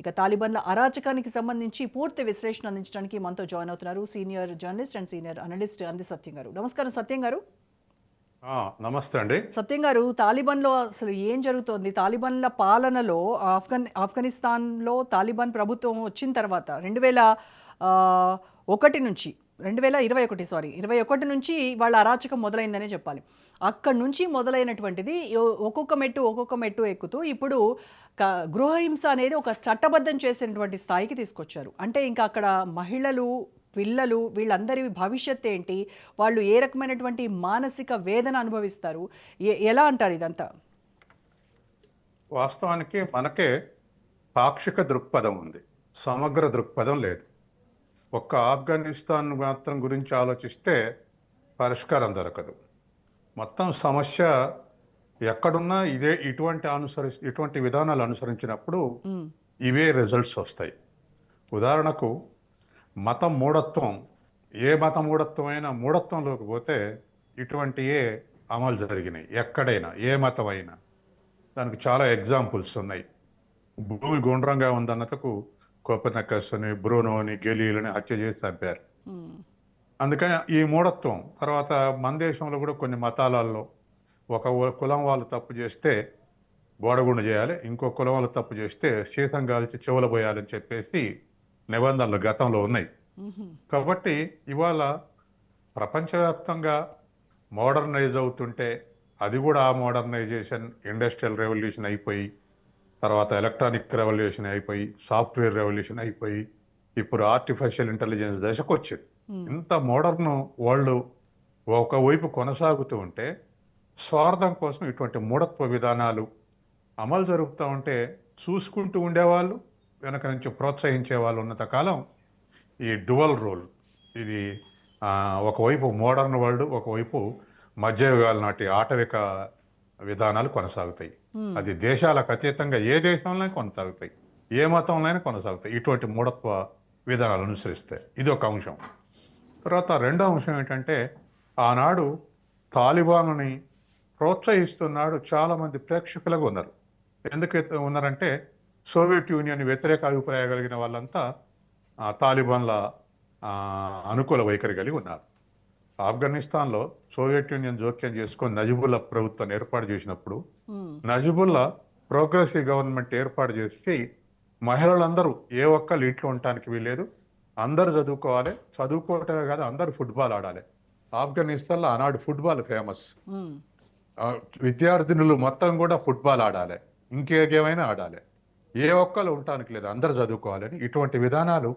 ఇక తాలిబాన్ల అరాచకానికి సంబంధించి పూర్తి విశ్లేషణ అందించడానికి మనతో జాయిన్ అవుతున్నారు senior journalist and senior analyst అంది సత్యం గారు. నమస్కారం సత్యం గారు. నమస్తే అండి. సత్యం గారు, తాలిబాన్లో అసలు ఏం జరుగుతోంది? తాలిబాన్ల పాలనలో ఆఫ్ఘనిస్తాన్లో తాలిబాన్ ప్రభుత్వం వచ్చిన తర్వాత 2001 నుంచి 2021 నుంచి వాళ్ళ అరాచకం మొదలైందనే చెప్పాలి. అక్కడి నుంచి మొదలైనటువంటిది ఒక్కొక్క మెట్టు ఎక్కుతూ ఇప్పుడు గృహహింస అనేది ఒక చట్టబద్ధం చేసినటువంటి స్థాయికి తీసుకొచ్చారు. అంటే ఇంకా అక్కడ మహిళలు, పిల్లలు, వీళ్ళందరి భవిష్యత్ ఏంటి, వాళ్ళు ఏ రకమైనటువంటి మానసిక వేదన అనుభవిస్తారు, ఎలా అంటారు ఇదంతా? వాస్తవానికి మనకే పాక్షిక దృక్పథం ఉంది, సమగ్ర దృక్పథం లేదు. ఒక్క ఆఫ్ఘనిస్తాన్ మాత్రం గురించి ఆలోచిస్తే పరిష్కారం దొరకదు. మొత్తం సమస్య ఎక్కడున్నా ఇటువంటి విధానాలు అనుసరించినప్పుడు ఇవే రిజల్ట్స్ వస్తాయి. ఉదాహరణకు మతం మూఢత్వం, ఏ మత మూఢత్వమైనా మూఢత్వంలోకి పోతే ఇటువంటివే అమలు జరిగినాయి ఎక్కడైనా, ఏ మతం అయినా. దానికి చాలా ఎగ్జాంపుల్స్ ఉన్నాయి. భూమి గుండ్రంగా ఉందన్నతకు కోపర్నికస్ని, బ్రూనోని, గెలీలని హత్య చేసి చంపారు. అందుకని ఈ మూఢత్వం తర్వాత మన దేశంలో కూడా కొన్ని మతాలలో ఒక కులం వాళ్ళు తప్పు చేస్తే గోడగుండు చేయాలి, ఇంకో కులం వాళ్ళు తప్పు చేస్తే సీసం కాల్చి చెవుల పోయాలని చెప్పేసి నిబంధనలు గతంలో ఉన్నాయి. కాబట్టి ఇవాళ ప్రపంచవ్యాప్తంగా మోడర్నైజ్ అవుతుంటే అది కూడా ఆ మోడర్నైజేషన్ ఇండస్ట్రియల్ రెవల్యూషన్ అయిపోయి, తర్వాత ఎలక్ట్రానిక్ రెవల్యూషన్ అయిపోయి, సాఫ్ట్వేర్ రెవల్యూషన్ అయిపోయి, ఇప్పుడు ఆర్టిఫిషియల్ ఇంటెలిజెన్స్ దశకు వచ్చింది. ఇంత మోడర్న్ వరల్డ్ ఒకవైపు కొనసాగుతూ ఉంటే స్వార్థం కోసం ఇటువంటి మూఢత్వ విధానాలు అమలు జరుగుతూ ఉంటే చూసుకుంటూ ఉండేవాళ్ళు, వెనక నుంచి ప్రోత్సహించే వాళ్ళు ఉన్నంత కాలం ఈ డువల్ రోల్, ఇది ఒకవైపు మోడర్న్ వరల్డ్, ఒకవైపు మధ్యయుగాల నాటి ఆటవిక విధానాలు కొనసాగుతాయి. అది దేశాలకు అతీతంగా ఏ దేశంలో కొనసాగుతాయి, ఏ మతంలోనే కొనసాగుతాయి ఇటువంటి మూఢత్వ విధానాలు అనుసరిస్తే. ఇది ఒక అంశం. తర్వాత రెండో అంశం ఏంటంటే, ఆనాడు తాలిబాన్ని ప్రోత్సహిస్తున్నాడు చాలామంది ప్రేక్షకులుగా ఉన్నారు. ఎందుకు ఉన్నారంటే సోవియట్ యూనియన్ వ్యతిరేక అభిప్రాయం కలిగిన వాళ్ళంతా తాలిబాన్ల అనుకూల వైఖరి కలిగి ఉన్నారు. ఆఫ్ఘనిస్తాన్లో సోవియట్ యూనియన్ జోక్యం చేసుకొని నజిబుల్లా ప్రభుత్వాన్ని ఏర్పాటు చేసినప్పుడు నజిబుల్లా ప్రోగ్రెసివ్ గవర్నమెంట్ ఏర్పాటు చేసి మహిళలందరూ ఏ ఒక్కళ్ళు ఇంట్లో ఉండటానికి వీల్లేదు, అందరూ చదువుకోవాలి, చదువుకోవటమే కాదు అందరూ ఫుట్బాల్ ఆడాలి. ఆఫ్ఘనిస్తాన్లో ఆనాడు ఫుట్బాల్ ఫేమస్. విద్యార్థినులు మొత్తం కూడా ఫుట్బాల్ ఆడాలి, ఇంకేమైనా ఆడాలి, ఏ ఒక్కళ్ళు ఉండటానికి లేదు, అందరూ చదువుకోవాలని ఇటువంటి విధానాలు,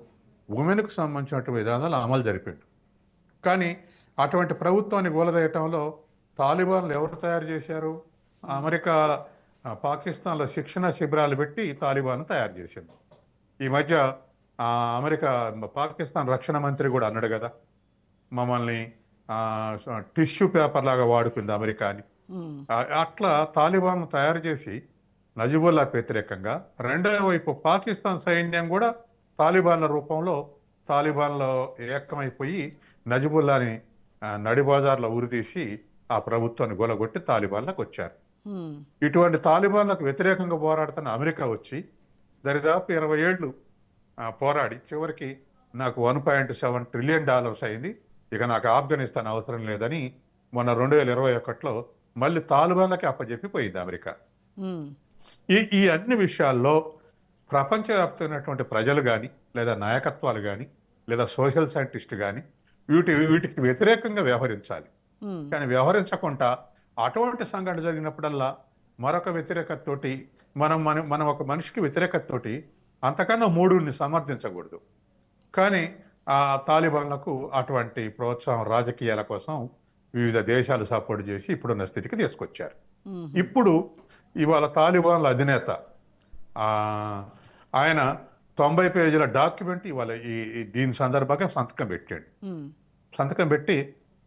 ఉమెన్కు సంబంధించినటువంటి విధానాలు అమలు జరిపిండు. కానీ అటువంటి ప్రభుత్వాన్ని గోలదేయటంలో తాలిబాన్లు ఎవరు తయారు చేశారు? అమెరికా పాకిస్తాన్లో శిక్షణ శిబిరాలు పెట్టి తాలిబాన్ తయారు చేసింది. ఈ మధ్య అమెరికా పాకిస్తాన్ రక్షణ మంత్రి కూడా అన్నాడు కదా, మమ్మల్ని టిష్యూ పేపర్ లాగా వాడుకుంది అమెరికా అని. అట్లా తాలిబాన్ తయారు చేసి నజిబుల్లాకు వ్యతిరేకంగా, రెండవ వైపు పాకిస్తాన్ సైన్యం కూడా తాలిబాన్ల రూపంలో తాలిబాన్లో ఏకమైపోయి నజిబుల్లాని నడిబజార్లో ఉరితీసి ఆ ప్రభుత్వాన్ని గొలగొట్టి తాలిబాన్లకు వచ్చారు. ఇటువంటి తాలిబాన్లకు వ్యతిరేకంగా పోరాడుతున్న అమెరికా వచ్చి దరిదాపు 20 ఏళ్ళు పోరాడి చివరికి నాకు $1.7 ట్రిలియన్ అయింది, ఇక నాకు ఆఫ్ఘనిస్తాన్ అవసరం లేదని మొన్న 2021లో మళ్ళీ తాలిబాన్లకి అప్పచెప్పిపోయింది అమెరికా. ఈ అన్ని విషయాల్లో ప్రపంచవ్యాప్తమైనటువంటి ప్రజలు కానీ, లేదా నాయకత్వాలు కానీ, లేదా సోషల్ సైంటిస్ట్ కానీ వీటికి వ్యతిరేకంగా వ్యవహరించాలి. కానీ వ్యవహరించకుండా అటువంటి సంఘటన జరిగినప్పుడల్లా మరొక వ్యతిరేకతతోటి మనం ఒక మనిషికి వ్యతిరేకతతోటి అంతకన్నా మూడుని సమర్థించకూడదు. కానీ ఆ తాలిబాన్లకు అటువంటి ప్రోత్సాహం రాజకీయాల కోసం వివిధ దేశాలు సపోర్ట్ చేసి ఇప్పుడున్న స్థితికి తీసుకొచ్చారు. ఇప్పుడు ఇవాళ తాలిబాన్ల అధినేత ఆయన 90 పేజీల డాక్యుమెంట్ ఇవాళ దీని సందర్భంగా సంతకం పెట్టి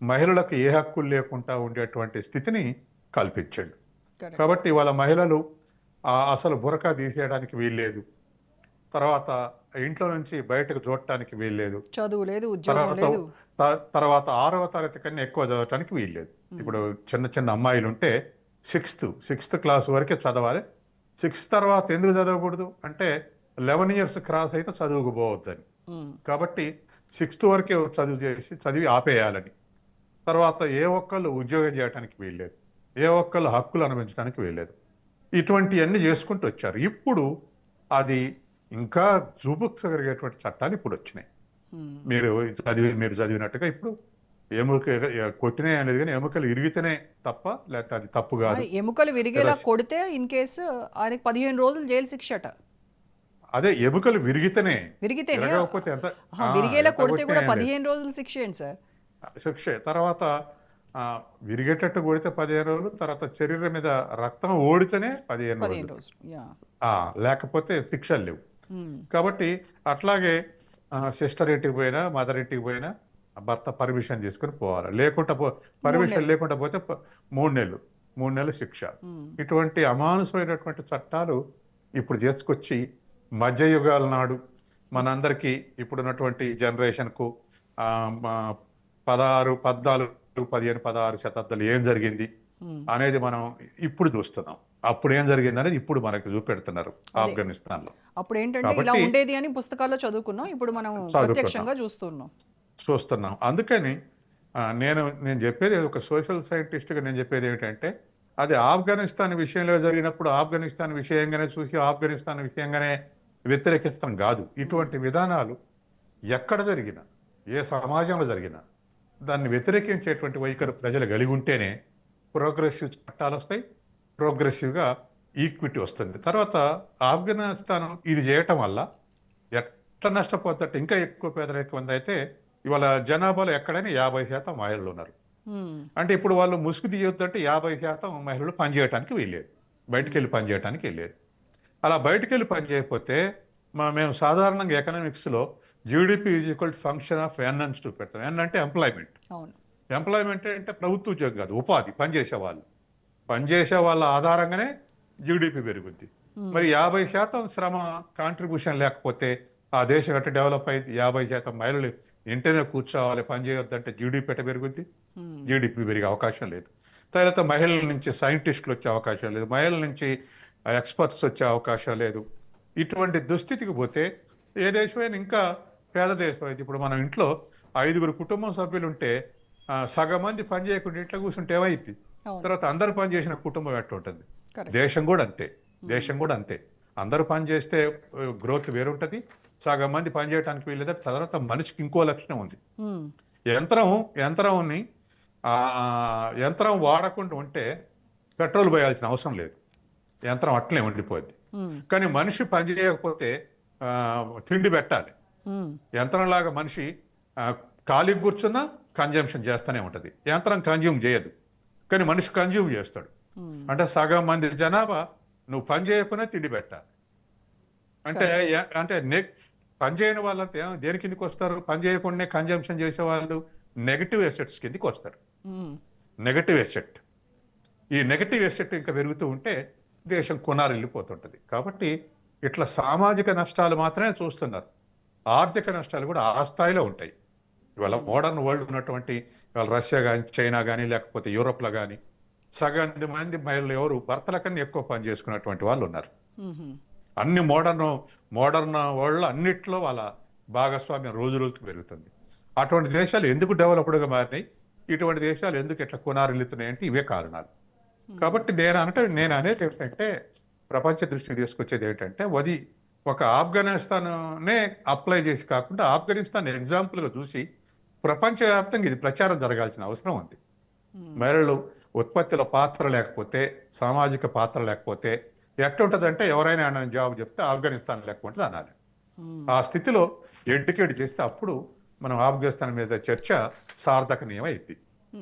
మహిళలకు ఏ హక్కులు లేకుండా ఉండేటువంటి స్థితిని కల్పించాడు. కాబట్టి ఇవాళ మహిళలు అసలు బురకా తీసేయడానికి వీల్లేదు, తర్వాత ఇంట్లో నుంచి బయటకు చూడటానికి వీల్లేదు, చదువు లేదు, ఉద్యోగం లేదు, తర్వాత 6వ తరగతి కన్నా ఎక్కువ చదవటానికి వీల్లేదు. ఇప్పుడు చిన్న అమ్మాయిలు ఉంటే సిక్స్త్ క్లాస్ వరకే చదవాలి. 6th తర్వాత ఎందుకు చదవకూడదు అంటే 11 ఇయర్స్ క్రాస్ అయితే చదువుకు పోవద్దని. ఉమ్, కాబట్టి 6th వరకే చదివి ఆపేయాలని. తర్వాత ఏ ఒక్కళ్ళు ఉద్యోగం చేయడానికి వీల్లేదు, ఏ ఒక్కళ్ళు హక్కులు అనుభవించడానికి వీల్లేదు. ఇటువంటివన్నీ చేసుకుంటూ వచ్చారు. ఇప్పుడు అది ఇంకా చూపుకరిగేటువంటి చట్టాలు ఇప్పుడు వచ్చినాయి. ఉమ్. మీరు చదివినట్టుగా ఇప్పుడు ఎముక కొట్టినే అనేది, కానీ ఎముకలు ఇరిగితేనే తప్ప, లేకపోతే అది తప్పు కాదు. ఎముకలు విరిగేలా కొడితే ఇన్ కేసు ఆయనకి 15 రోజులు జైలు శిక్ష అట. అదే ఎముకలు విరిగితేనే, విరిగితేనే విరగకపోతే ఎంత విరిగేలా ఎంత కొడితే కూడా కొట్టినా ఏం లేదు. 15 రోజులు శిక్ష ఏంటి సార్? శిక్ష. తర్వాత విరిగేటట్టు కొడితే 15 రోజులు, తర్వాత శరీరం మీద రక్తం ఓడితేనే 15 15 రోజులు. రోజులు, యా. లేకపోతే శిక్షలు లేవు. ఉమ్, కాబట్టి అట్లాగే సిస్టర్ ఇంటికి పోయినా, మదర్ ఇంటికి పోయినా భర్త పర్మిషన్ తీసుకుని పోవాలి. లేకుండా పర్మిషన్ నెలలు. లేకుండా పోతే 3 నెలలు శిక్ష. ఉమ్, ఇటువంటి అమానుషమైనటువంటి చట్టాలు ఇప్పుడు చేసుకొచ్చి మధ్యయుగాల నాడు మనందరికీ ఇప్పుడున్నటువంటి జనరేషన్కు 16, 14, 15, 16 శతాబ్దాలు ఏం జరిగింది ఉమ్. అనేది మనం ఇప్పుడు చూస్తున్నాం. అప్పుడు ఏం జరిగింది అనేది ఇప్పుడు మనకు చూపెడుతున్నారు ఆఫ్ఘనిస్తాన్లో. అప్పుడు ఏంటంటే ఇలా కాబట్టి ఉండేది అని పుస్తకాల్లో చదువుకున్నాం, ఇప్పుడు మనం ప్రత్యక్షంగా చూస్తున్నాం. అందుకని నేను చెప్పేది ఒక సోషల్ సైంటిస్ట్గా నేను చెప్పేది ఏమిటంటే, అది ఆఫ్ఘనిస్తాన్ విషయంలో జరిగినప్పుడు ఆఫ్ఘనిస్తాన్ విషయంగానే చూసి ఆఫ్ఘనిస్తాన్ విషయంగానే వ్యతిరేకిస్తాం కాదు. ఇటువంటి విధానాలు ఎక్కడ జరిగినా, ఏ సమాజంలో జరిగినా దాన్ని వ్యతిరేకించేటువంటి వైఖరి ప్రజలు కలిగి ఉంటేనే ప్రోగ్రెసివ్ చట్టాలు వస్తాయి, ప్రోగ్రెసివ్గా ఈక్విటీ వస్తుంది. తర్వాత ఆఫ్ఘనిస్తాన్ ఇది చేయటం వల్ల ఎట్లా నష్టపోతుంటే ఇంకా ఎక్కువ పేదరికం ఉంది. అయితే ఇవాళ జనాభాలో ఎక్కడైనా 50% మహిళలు ఉన్నారు. అంటే ఇప్పుడు వాళ్ళు ముసుగు తీయొద్దంటే 50% మహిళలు పనిచేయడానికి వెళ్ళేది, బయటికి వెళ్ళి పనిచేయడానికి వెళ్ళేది. అలా బయటికి వెళ్ళి పని చేయకపోతే మేము సాధారణంగా ఎకనామిక్స్లో GDP is equal to function of N అని చూపెడతాం. ఎన్ అంటే ఎంప్లాయ్మెంట్. ఎంప్లాయ్మెంట్ అంటే ప్రభుత్వ ఉద్యోగం కాదు, ఉపాధి, పనిచేసే వాళ్ళ ఆధారంగానే జీడిపి పెరుగుద్ది. మరి 50% శ్రమ కాంట్రిబ్యూషన్ లేకపోతే ఆ దేశం ఎట్లా డెవలప్ అయింది? 50% మహిళలు ఇంటనే కూర్చోవాలి, పని చేయొద్దంటే జీడిపి ఎట్ట పెరుగుద్ది? జీడిపి పెరిగే అవకాశం లేదు. తర్వాత మహిళల నుంచి సైంటిస్టులు వచ్చే అవకాశం లేదు, మహిళల నుంచి ఎక్స్పర్ట్స్ వచ్చే అవకాశం లేదు. ఇటువంటి దుస్థితికి పోతే ఏ దేశమైనా ఇంకా పేద దేశం అయితే, ఇప్పుడు మనం ఇంట్లో 5 కుటుంబం సభ్యులు ఉంటే సగం మంది పని చేయకుండా ఇంట్లో కూర్చుంటే ఏమైంది? తర్వాత అందరు పని చేసిన కుటుంబం ఎట్లా ఉంటుంది? దేశం కూడా అంతే. అందరూ పని చేస్తే గ్రోత్ వేరుంటది, సగం మంది పని చేయడానికి వీల్లేదు. తర్వాత మనిషికి ఇంకో లక్షణం ఉంది. యంత్రం వాడకుండా ఉంటే పెట్రోల్ పోయాల్సిన అవసరం లేదు, యంత్రం అట్లనే ఉండిపోద్ది. కానీ మనిషి పని చేయకపోతే తిండి పెట్టాలి. యంత్రంలాగా మనిషి ఖాళీ కూర్చున్నా కన్జంప్షన్ చేస్తూనే ఉంటది. యంత్రం కన్జ్యూమ్ చేయదు, కానీ మనిషి కన్జ్యూమ్ చేస్తాడు. అంటే సగం మంది జనాభా నువ్వు పని చేయకుండా తిండి పెట్టాలి. అంటే పని చేయని వాళ్ళంతా దేని కిందకి వస్తారు? పని చేయకుండా కన్జంప్షన్ చేసే వాళ్ళు నెగటివ్ ఎసెట్స్ కిందకి వస్తారు. ఈ నెగటివ్ ఎసెట్ ఇంకా పెరుగుతూ ఉంటే దేశం కొనారిల్లిపోతుంటది. కాబట్టి ఇట్లా సామాజిక నష్టాలు మాత్రమే చూస్తున్నారు, ఆర్థిక నష్టాలు కూడా ఆ స్థాయిలో ఉంటాయి. ఇవాళ మోడర్న్ వరల్డ్ ఉన్నటువంటి ఇవాళ రష్యా కానీ, చైనా కానీ, లేకపోతే యూరోప్లో కానీ సగం మంది మహిళలు ఎవరు భర్తల కన్నా ఎక్కువ పని చేసుకున్నటువంటి వాళ్ళు ఉన్నారు. అన్ని మోడర్న్ వరల్డ్ అన్నిట్లో వాళ్ళ భాగస్వామ్యం రోజుకి పెరుగుతుంది. అటువంటి దేశాలు ఎందుకు డెవలప్డ్గా మారినాయి, ఇటువంటి దేశాలు ఎందుకు ఇట్లా కొనారిల్లుతున్నాయి అంటే ఇవే కారణాలు. కాబట్టి నేను అనేది ఏంటంటే, ప్రపంచ దృష్టిని తీసుకొచ్చేది ఏంటంటే, అది ఒక ఆఫ్ఘనిస్తాన్నే అప్లై చేసి కాకుండా ఆఫ్ఘనిస్తాన్ ఎగ్జాంపుల్గా చూసి ప్రపంచవ్యాప్తంగా ఇది ప్రచారం జరగాల్సిన అవసరం ఉంది. మహిళలు ఉత్పత్తిలో పాత్ర లేకపోతే, సామాజిక పాత్ర లేకపోతే ఎట్లుంటుందంటే, ఎవరైనా జాబ్ చెప్తే ఆఫ్ఘనిస్తాన్ లేకపోతే అనాలి. ఆ స్థితిలో ఎడ్యుకేట్ చేస్తే అప్పుడు మనం ఆఫ్ఘనిస్తాన్ మీద చర్చ సార్థకనీయం అయింది.